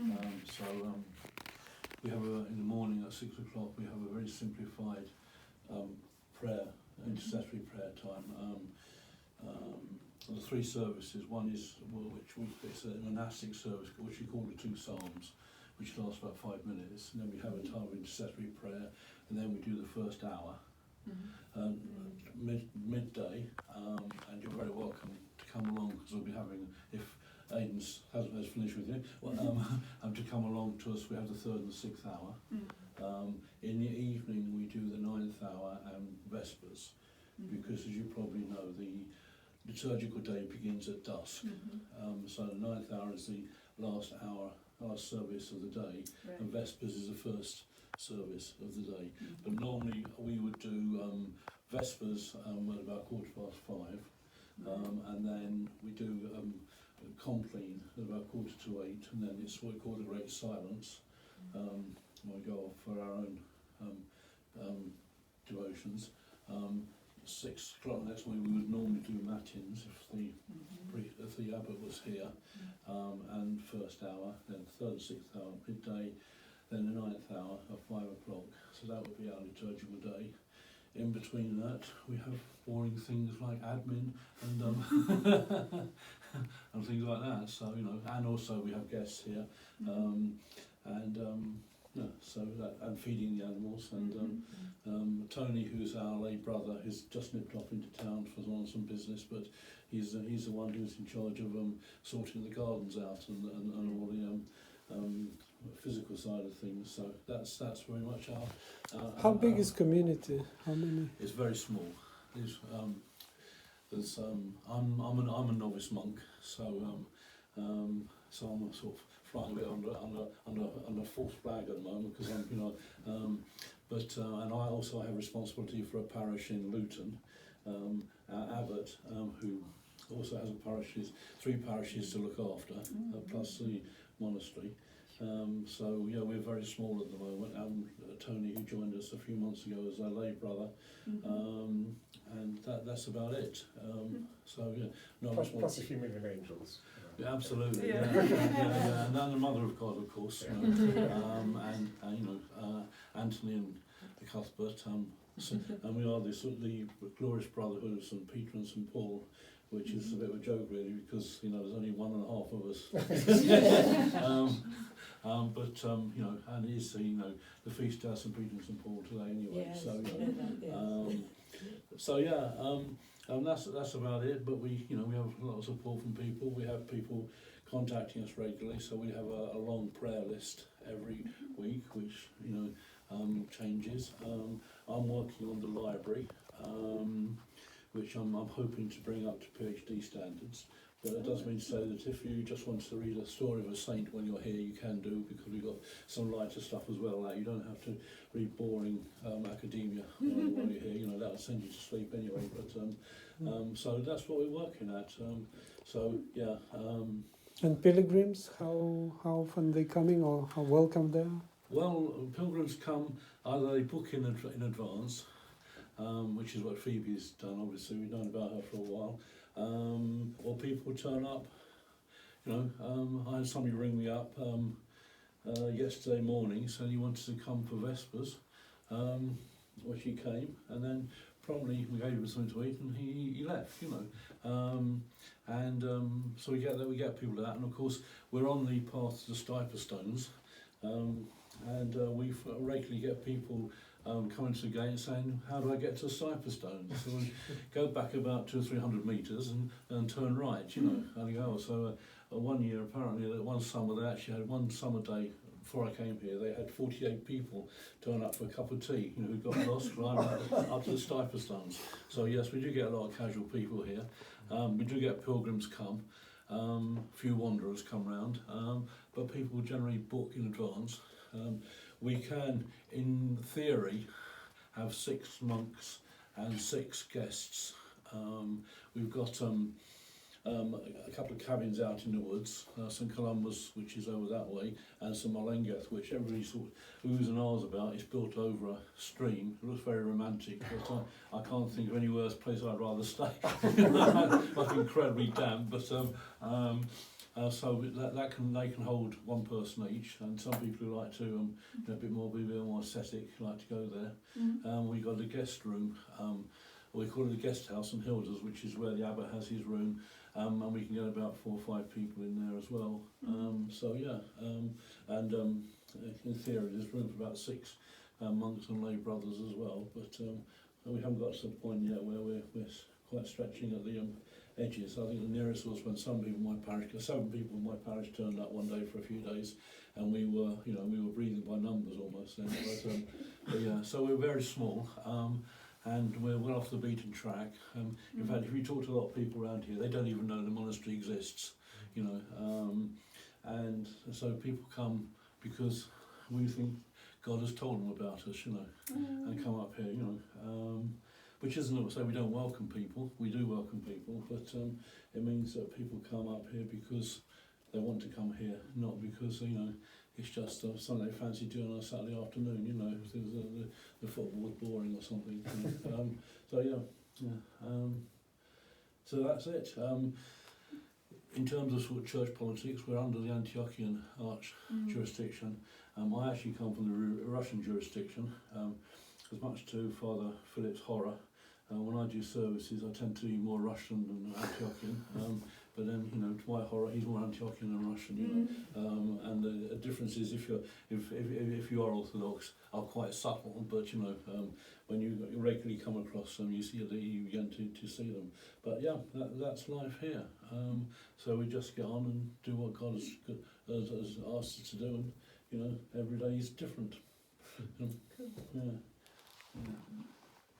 We have in the morning at 6 o'clock. We have a very simplified prayer, intercessory prayer time. The three services. One is it's a monastic service, which we call the two psalms, which lasts about 5 minutes, and then we have a time of intercessory prayer, and then we do the first hour. Midday, and you're very welcome to come along, because we'll be having, if Aidan has finished with you, to come along to us. We have the third and the sixth hour. In the evening we do the 9th hour and Vespers, because as you probably know, the liturgical day begins at dusk. So the 9th hour is the last hour, last service of the day, and Vespers is the first service of the day. But normally we would do Vespers at about 5:15, and then we do Compline at about 7:45, and then it's what we call the Great Silence. We go off for our own devotions. 6 o'clock next week we would normally do matins if the abbot was here, and first hour, then third and sixth hour midday, then the 9th hour at 5 o'clock. So that would be our liturgical day. In between that, we have boring things like admin and and things like that. So and also we have guests here, and feeding the animals. And Tony, who's our lay brother, has just nipped off into town on some business, but he's the one who's in charge of sorting the gardens out and all the physical side of things. So that's very much our how big is community? How many? It's very small. I'm a novice monk, so I'm sort of flying a bit under false flag at the moment, because and I also have responsibility for a parish in Luton. Our abbot, who also has 3 parishes to look after, plus the monastery. We're very small at the moment. Tony, who joined us a few months ago, is our lay brother, and that's about it. Plus a few million angels. Yeah, absolutely. Yeah. And then the Mother of God, of course, and Anthony and the Cuthbert. And we are the glorious brotherhood of St. Peter and St. Paul, which is a bit of a joke really, because there's only 1.5 of us. And it's the feast day of St. Peter and St. Paul today anyway. Yes, That's about it. But we have a lot of support from people. We have people contacting us regularly, so we have a long prayer list every week, which changes. I'm working on the library, which I'm hoping to bring up to PhD standards. But it does mean to say that if you just want to read a story of a saint when you're here, you can do, because we've got some lighter stuff as well. You don't have to read boring academia while you're here. That'll send you to sleep anyway. But so that's what we're working at. And pilgrims, how often they coming, or how welcome they are? Well, pilgrims come, either they book in advance, which is what Phoebe's done. Obviously, we've known about her for a while. Or people turn up. I had somebody ring me up yesterday morning saying he wanted to come for Vespers. Well, she came, and then probably we gave him something to eat, and he left. So we get people to that, and of course we're on the path to the Stiper Stones, and we regularly get people coming to the gate saying, how do I get to Stiper Stones? So we go back about 200 or 300 metres and turn right, and you go. So one year, apparently, one summer, they actually had one summer day before I came here, they had 48 people turn up for a cup of tea, who got lost climbing up to the Stiper Stones. So yes, we do get a lot of casual people here. We do get pilgrims come, a few wanderers come round, but people generally book in advance. We can, in theory, have 6 monks and 6 guests. We've got a couple of cabins out in the woods, St Columbus, which is over that way, and St Malengeth, which everybody sort of oohs and ahs about. It's built over a stream. It looks very romantic, but I can't think of any worse place I'd rather stay. Like incredibly damp, but So they can hold one person each, and some people who like to be a bit more aesthetic like to go there. We got a guest room. We call it a guest house in Hilders, which is where the abbot has his room, and we can get about 4 or 5 people in there as well. In theory there's room for about 6 monks and lay brothers as well, but we haven't got to the point yet where we're quite stretching at the edges. I think the nearest was when 7 people in my parish turned up one day for a few days, and we were breathing by numbers almost then. But yeah, so we're very small. And we're well off the beaten track. In fact, if you talk to a lot of people around here, they don't even know the monastery exists, and so people come because we think God has told them about us, and come up here, which isn't to say we don't welcome people. We do welcome people, but it means that people come up here because they want to come here, not because it's just something they fancy doing on a Saturday afternoon, if the football was boring or something. So that's it. In terms of sort of church politics, we're under the Antiochian Arch jurisdiction. I actually come from the Russian jurisdiction, as much to Father Philip's horror. When I do services, I tend to be more Russian than Antiochian. But then, to my horror, he's more Antiochian than Russian, and the difference is if you are Orthodox, are quite subtle. But when you regularly come across them, you begin to see them. But yeah, that's life here. So we just get on and do what God has asked us to do, and every day is different. Cool. Yeah.